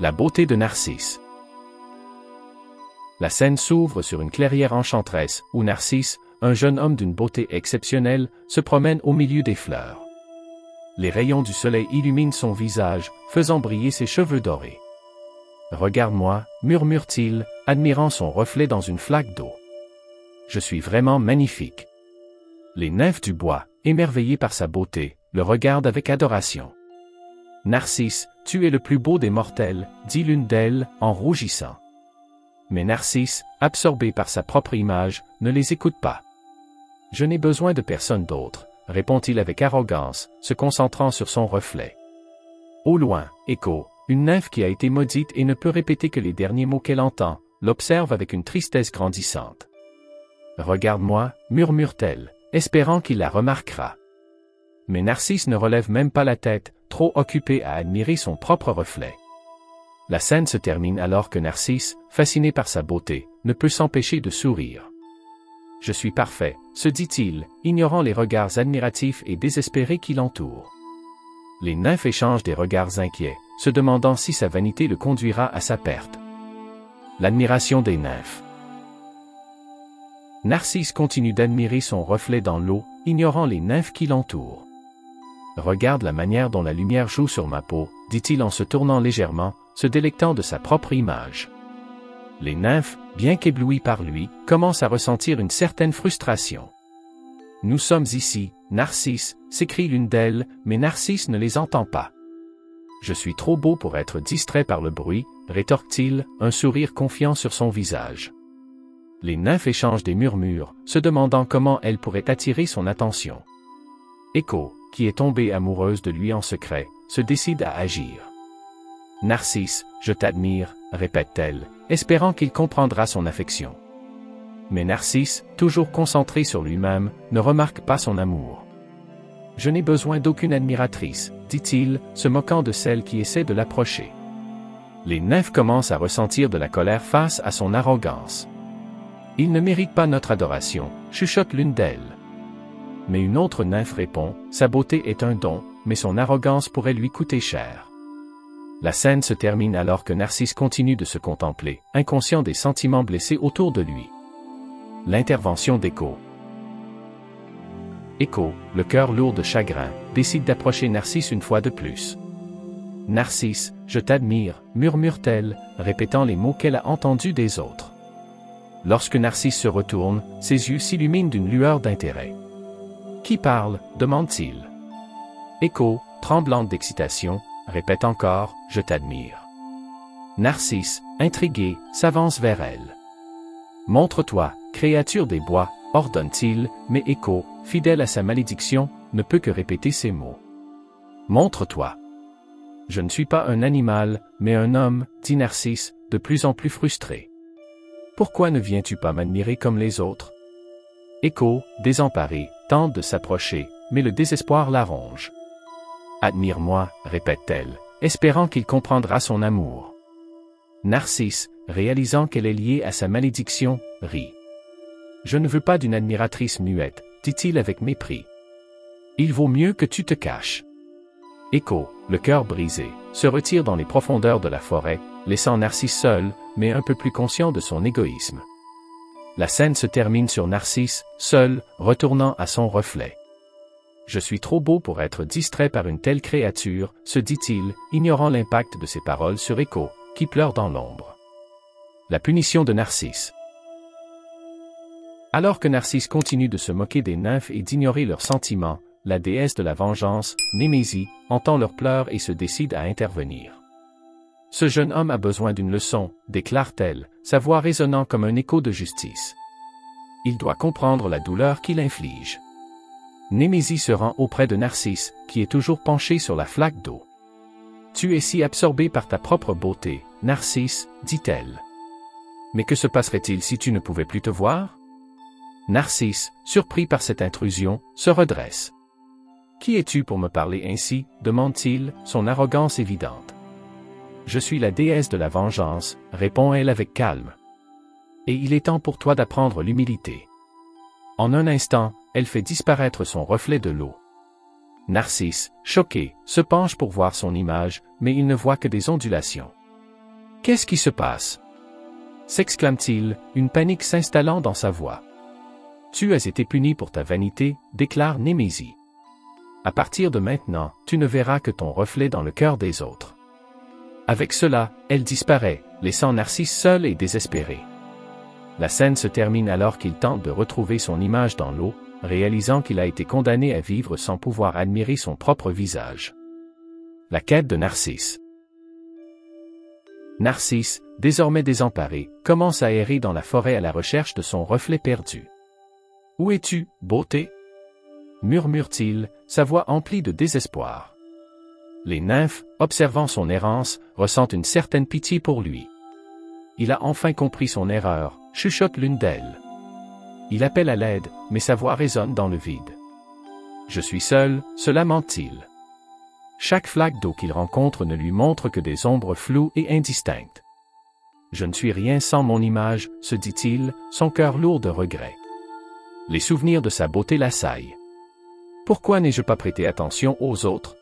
La beauté de Narcisse. La scène s'ouvre sur une clairière enchanteresse, où Narcisse, un jeune homme d'une beauté exceptionnelle, se promène au milieu des fleurs. Les rayons du soleil illuminent son visage, faisant briller ses cheveux dorés. « Regarde-moi » murmure-t-il, admirant son reflet dans une flaque d'eau. « Je suis vraiment magnifique. » Les nymphes du bois, émerveillées par sa beauté, le regardent avec adoration. « Narcisse, tu es le plus beau des mortels » dit l'une d'elles, en rougissant. Mais Narcisse, absorbé par sa propre image, ne les écoute pas. « Je n'ai besoin de personne d'autre » répond-il avec arrogance, se concentrant sur son reflet. Au loin, Écho, une nymphe qui a été maudite et ne peut répéter que les derniers mots qu'elle entend, l'observe avec une tristesse grandissante. « Regarde-moi » murmure-t-elle, espérant qu'il la remarquera. Mais Narcisse ne relève même pas la tête, trop occupé à admirer son propre reflet. La scène se termine alors que Narcisse, fasciné par sa beauté, ne peut s'empêcher de sourire. « Je suis parfait » se dit-il, ignorant les regards admiratifs et désespérés qui l'entourent. Les nymphes échangent des regards inquiets, se demandant si sa vanité le conduira à sa perte. L'admiration des nymphes. Narcisse continue d'admirer son reflet dans l'eau, ignorant les nymphes qui l'entourent. « Regarde la manière dont la lumière joue sur ma peau » dit-il en se tournant légèrement, se délectant de sa propre image. Les nymphes, bien qu'éblouies par lui, commencent à ressentir une certaine frustration. « Nous sommes ici, Narcisse » s'écrie l'une d'elles, mais Narcisse ne les entend pas. « Je suis trop beau pour être distrait par le bruit » rétorque-t-il, un sourire confiant sur son visage. Les nymphes échangent des murmures, se demandant comment elles pourraient attirer son attention. Écho, qui est tombée amoureuse de lui en secret, se décide à agir. « Narcisse, je t'admire » répète-t-elle, espérant qu'il comprendra son affection. Mais Narcisse, toujours concentré sur lui-même, ne remarque pas son amour. « Je n'ai besoin d'aucune admiratrice » dit-il, se moquant de celle qui essaie de l'approcher. Les nymphes commencent à ressentir de la colère face à son arrogance. « Il ne mérite pas notre adoration » chuchote l'une d'elles. Mais une autre nymphe répond, « Sa beauté est un don, mais son arrogance pourrait lui coûter cher. » La scène se termine alors que Narcisse continue de se contempler, inconscient des sentiments blessés autour de lui. L'intervention d'Écho. Écho, le cœur lourd de chagrin, décide d'approcher Narcisse une fois de plus. « Narcisse, je t'admire » murmure-t-elle, répétant les mots qu'elle a entendus des autres. Lorsque Narcisse se retourne, ses yeux s'illuminent d'une lueur d'intérêt. « Qui parle » demande-t-il. Écho, tremblante d'excitation, répète encore, « Je t'admire ». Narcisse, intrigué, s'avance vers elle. « Montre-toi, créature des bois » ordonne-t-il, mais Écho, fidèle à sa malédiction, ne peut que répéter ces mots. « Montre-toi ». « Je ne suis pas un animal, mais un homme » dit Narcisse, de plus en plus frustré. « Pourquoi ne viens-tu pas m'admirer comme les autres » Écho, désemparé, tente de s'approcher, mais le désespoir la ronge. « Admire-moi » répète-t-elle, espérant qu'il comprendra son amour. Narcisse, réalisant qu'elle est liée à sa malédiction, rit. « Je ne veux pas d'une admiratrice muette » dit-il avec mépris. « Il vaut mieux que tu te caches. » Écho, le cœur brisé, se retire dans les profondeurs de la forêt, laissant Narcisse seul, mais un peu plus conscient de son égoïsme. La scène se termine sur Narcisse, seul, retournant à son reflet. « Je suis trop beau pour être distrait par une telle créature » se dit-il, ignorant l'impact de ses paroles sur Écho, qui pleure dans l'ombre. La punition de Narcisse. Alors que Narcisse continue de se moquer des nymphes et d'ignorer leurs sentiments, la déesse de la vengeance, Némésie, entend leurs pleurs et se décide à intervenir. « Ce jeune homme a besoin d'une leçon » déclare-t-elle, sa voix résonnant comme un écho de justice. Il doit comprendre la douleur qu'il inflige. Némésie se rend auprès de Narcisse, qui est toujours penché sur la flaque d'eau. « Tu es si absorbé par ta propre beauté, Narcisse » dit-elle. « Mais que se passerait-il si tu ne pouvais plus te voir » Narcisse, surpris par cette intrusion, se redresse. « Qui es-tu pour me parler ainsi » demande-t-il, son arrogance évidente. « Je suis la déesse de la vengeance » répond-elle avec calme. « Et il est temps pour toi d'apprendre l'humilité. » En un instant, elle fait disparaître son reflet de l'eau. Narcisse, choqué, se penche pour voir son image, mais il ne voit que des ondulations. Qu'est-ce qui se passe? S'exclame-t-il, une panique s'installant dans sa voix. Tu as été puni pour ta vanité, déclare Némésie. À partir de maintenant, tu ne verras que ton reflet dans le cœur des autres. Avec cela, elle disparaît, laissant Narcisse seul et désespéré. La scène se termine alors qu'il tente de retrouver son image dans l'eau, réalisant qu'il a été condamné à vivre sans pouvoir admirer son propre visage. La quête de Narcisse. Narcisse, désormais désemparé, commence à errer dans la forêt à la recherche de son reflet perdu. « Où es-tu, beauté ?» murmure-t-il, sa voix emplie de désespoir. Les nymphes, observant son errance, ressentent une certaine pitié pour lui. Il a enfin compris son erreur, chuchote l'une d'elles. Il appelle à l'aide, mais sa voix résonne dans le vide. « Je suis seul », se lamente-t-il. Chaque flaque d'eau qu'il rencontre ne lui montre que des ombres floues et indistinctes. « Je ne suis rien sans mon image », se dit-il, son cœur lourd de regrets. Les souvenirs de sa beauté l'assaillent. Pourquoi n'ai-je pas prêté attention aux autres?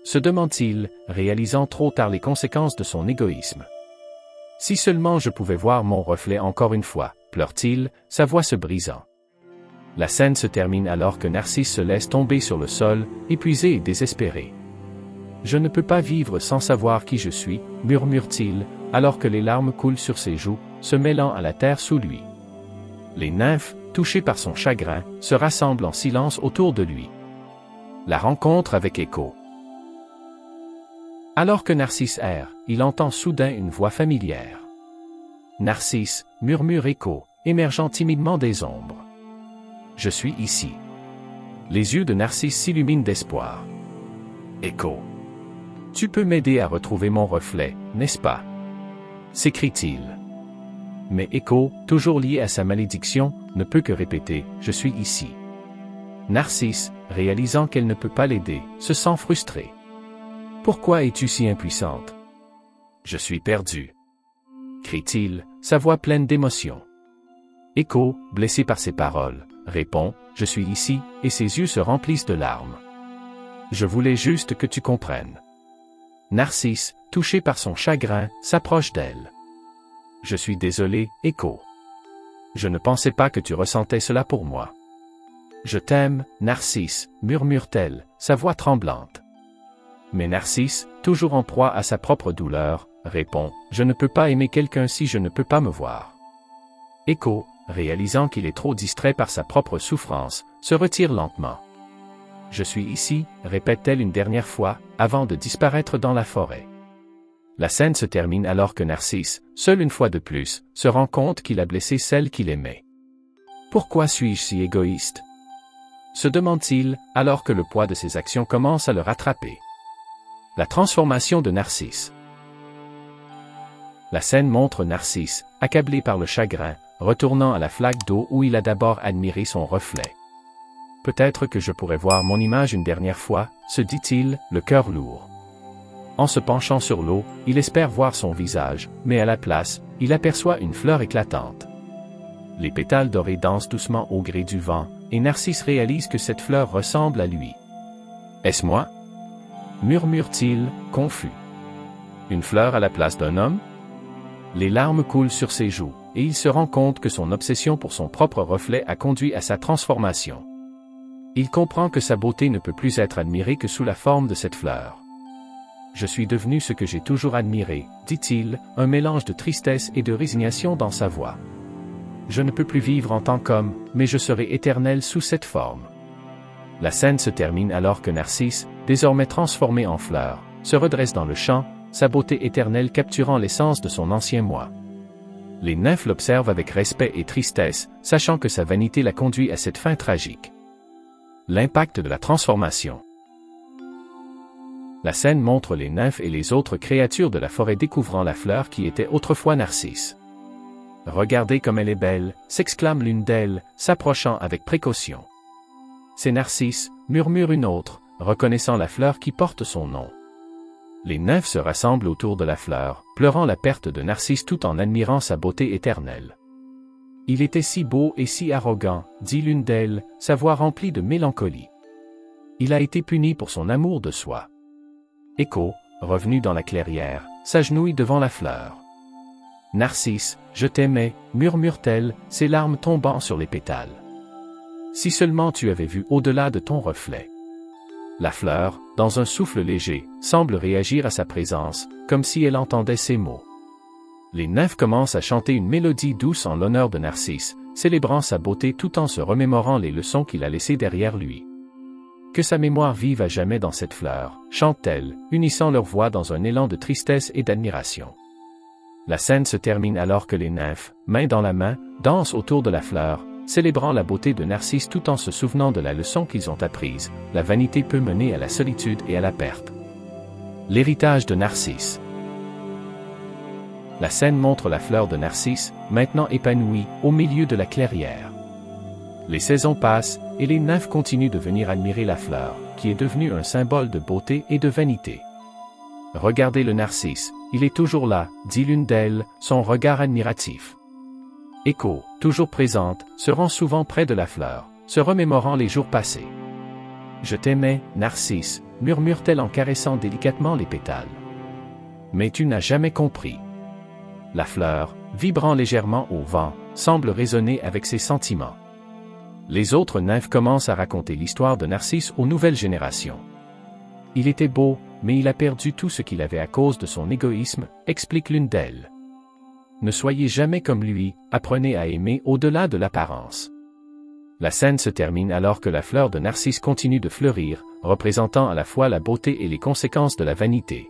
Se demande-t-il, réalisant trop tard les conséquences de son égoïsme. Si seulement je pouvais voir mon reflet encore une fois, pleure-t-il, sa voix se brisant. La scène se termine alors que Narcisse se laisse tomber sur le sol, épuisé et désespéré. Je ne peux pas vivre sans savoir qui je suis, murmure-t-il, alors que les larmes coulent sur ses joues, se mêlant à la terre sous lui. Les nymphes, touchées par son chagrin, se rassemblent en silence autour de lui. La rencontre avec Écho. Alors que Narcisse erre, il entend soudain une voix familière. « Narcisse », murmure Écho, émergeant timidement des ombres. « Je suis ici. » Les yeux de Narcisse s'illuminent d'espoir. « Écho. Tu peux m'aider à retrouver mon reflet, n'est-ce pas ?» s'écrie-t-il. Mais Écho, toujours lié à sa malédiction, ne peut que répéter « Je suis ici ». Narcisse, réalisant qu'elle ne peut pas l'aider, se sent frustré. « Pourquoi es-tu si impuissante ?»« Je suis perdu. » crie-t-il, sa voix pleine d'émotion. Écho, blessé par ces paroles, répond « Je suis ici » et ses yeux se remplissent de larmes. « Je voulais juste que tu comprennes. » Narcisse, touché par son chagrin, s'approche d'elle. « Je suis désolé, Écho. Je ne pensais pas que tu ressentais cela pour moi. »« Je t'aime, Narcisse, » murmure-t-elle, sa voix tremblante. Mais Narcisse, toujours en proie à sa propre douleur, répond « Je ne peux pas aimer quelqu'un si je ne peux pas me voir. » Écho, réalisant qu'il est trop distrait par sa propre souffrance, se retire lentement. « Je suis ici » répète-t-elle une dernière fois, avant de disparaître dans la forêt. La scène se termine alors que Narcisse, seul une fois de plus, se rend compte qu'il a blessé celle qu'il aimait. « Pourquoi suis-je si égoïste ?» se demande-t-il, alors que le poids de ses actions commence à le rattraper. La transformation de Narcisse. La scène montre Narcisse, accablé par le chagrin, retournant à la flaque d'eau où il a d'abord admiré son reflet. « Peut-être que je pourrais voir mon image une dernière fois, » se dit-il, le cœur lourd. En se penchant sur l'eau, il espère voir son visage, mais à la place, il aperçoit une fleur éclatante. Les pétales dorés dansent doucement au gré du vent, et Narcisse réalise que cette fleur ressemble à lui. « Est-ce moi ?» murmure-t-il, confus. « Une fleur à la place d'un homme ?» Les larmes coulent sur ses joues, et il se rend compte que son obsession pour son propre reflet a conduit à sa transformation. Il comprend que sa beauté ne peut plus être admirée que sous la forme de cette fleur. « Je suis devenu ce que j'ai toujours admiré, » dit-il, un mélange de tristesse et de résignation dans sa voix. « Je ne peux plus vivre en tant qu'homme, mais je serai éternel sous cette forme. » La scène se termine alors que Narcisse, désormais transformé en fleur, se redresse dans le champ, sa beauté éternelle capturant l'essence de son ancien moi. Les nymphes l'observent avec respect et tristesse, sachant que sa vanité l'a conduit à cette fin tragique. L'impact de la transformation. La scène montre les nymphes et les autres créatures de la forêt découvrant la fleur qui était autrefois Narcisse. « Regardez comme elle est belle » s'exclame l'une d'elles, s'approchant avec précaution. « C'est Narcisse » murmure une autre, reconnaissant la fleur qui porte son nom. Les nymphes se rassemblent autour de la fleur, pleurant la perte de Narcisse tout en admirant sa beauté éternelle. « Il était si beau et si arrogant » dit l'une d'elles, sa voix remplie de mélancolie. « Il a été puni pour son amour de soi. » Écho, revenu dans la clairière, s'agenouille devant la fleur. « Narcisse, je t'aimais », murmure-t-elle, ses larmes tombant sur les pétales. « Si seulement tu avais vu au-delà de ton reflet. » La fleur, dans un souffle léger, semble réagir à sa présence, comme si elle entendait ses mots. Les nymphes commencent à chanter une mélodie douce en l'honneur de Narcisse, célébrant sa beauté tout en se remémorant les leçons qu'il a laissées derrière lui. Que sa mémoire vive à jamais dans cette fleur, chantent-elles, unissant leurs voix dans un élan de tristesse et d'admiration. La scène se termine alors que les nymphes, main dans la main, dansent autour de la fleur, célébrant la beauté de Narcisse tout en se souvenant de la leçon qu'ils ont apprise. La vanité peut mener à la solitude et à la perte. L'héritage de Narcisse. La scène montre la fleur de Narcisse, maintenant épanouie, au milieu de la clairière. Les saisons passent, et les nymphes continuent de venir admirer la fleur, qui est devenue un symbole de beauté et de vanité. « Regardez le Narcisse, il est toujours là », dit l'une d'elles, son regard admiratif. Écho, toujours présente, se rend souvent près de la fleur, se remémorant les jours passés. « Je t'aimais, Narcisse », murmure-t-elle en caressant délicatement les pétales. « Mais tu n'as jamais compris. » La fleur, vibrant légèrement au vent, semble résonner avec ses sentiments. Les autres nymphes commencent à raconter l'histoire de Narcisse aux nouvelles générations. Il était beau, mais il a perdu tout ce qu'il avait à cause de son égoïsme, explique l'une d'elles. Ne soyez jamais comme lui, apprenez à aimer au-delà de l'apparence. La scène se termine alors que la fleur de Narcisse continue de fleurir, représentant à la fois la beauté et les conséquences de la vanité.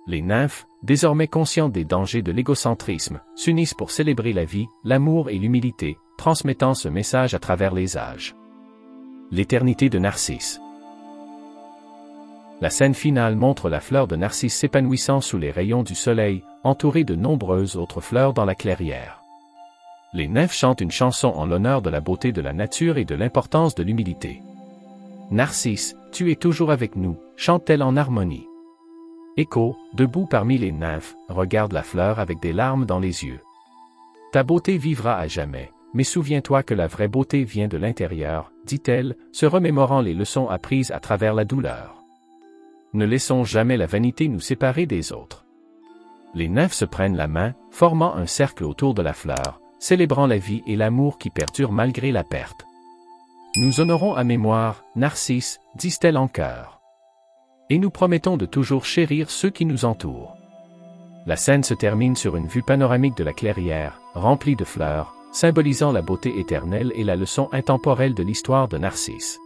Les nymphes, désormais conscientes des dangers de l'égocentrisme, s'unissent pour célébrer la vie, l'amour et l'humilité, transmettant ce message à travers les âges. L'éternité de Narcisse. La scène finale montre la fleur de Narcisse s'épanouissant sous les rayons du soleil, entourée de nombreuses autres fleurs dans la clairière. Les nymphes chantent une chanson en l'honneur de la beauté de la nature et de l'importance de l'humilité. « Narcisse, tu es toujours avec nous », chante-t-elle en harmonie. Écho, debout parmi les nymphes, regarde la fleur avec des larmes dans les yeux. « Ta beauté vivra à jamais, mais souviens-toi que la vraie beauté vient de l'intérieur, » dit-elle, se remémorant les leçons apprises à travers la douleur. Ne laissons jamais la vanité nous séparer des autres. Les nymphes se prennent la main, formant un cercle autour de la fleur, célébrant la vie et l'amour qui perdurent malgré la perte. Nous honorons à mémoire, Narcisse, disent-elles en chœur. Et nous promettons de toujours chérir ceux qui nous entourent. La scène se termine sur une vue panoramique de la clairière, remplie de fleurs, symbolisant la beauté éternelle et la leçon intemporelle de l'histoire de Narcisse.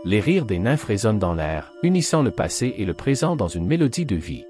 Les rires des nymphes résonnent dans l'air, unissant le passé et le présent dans une mélodie de vie.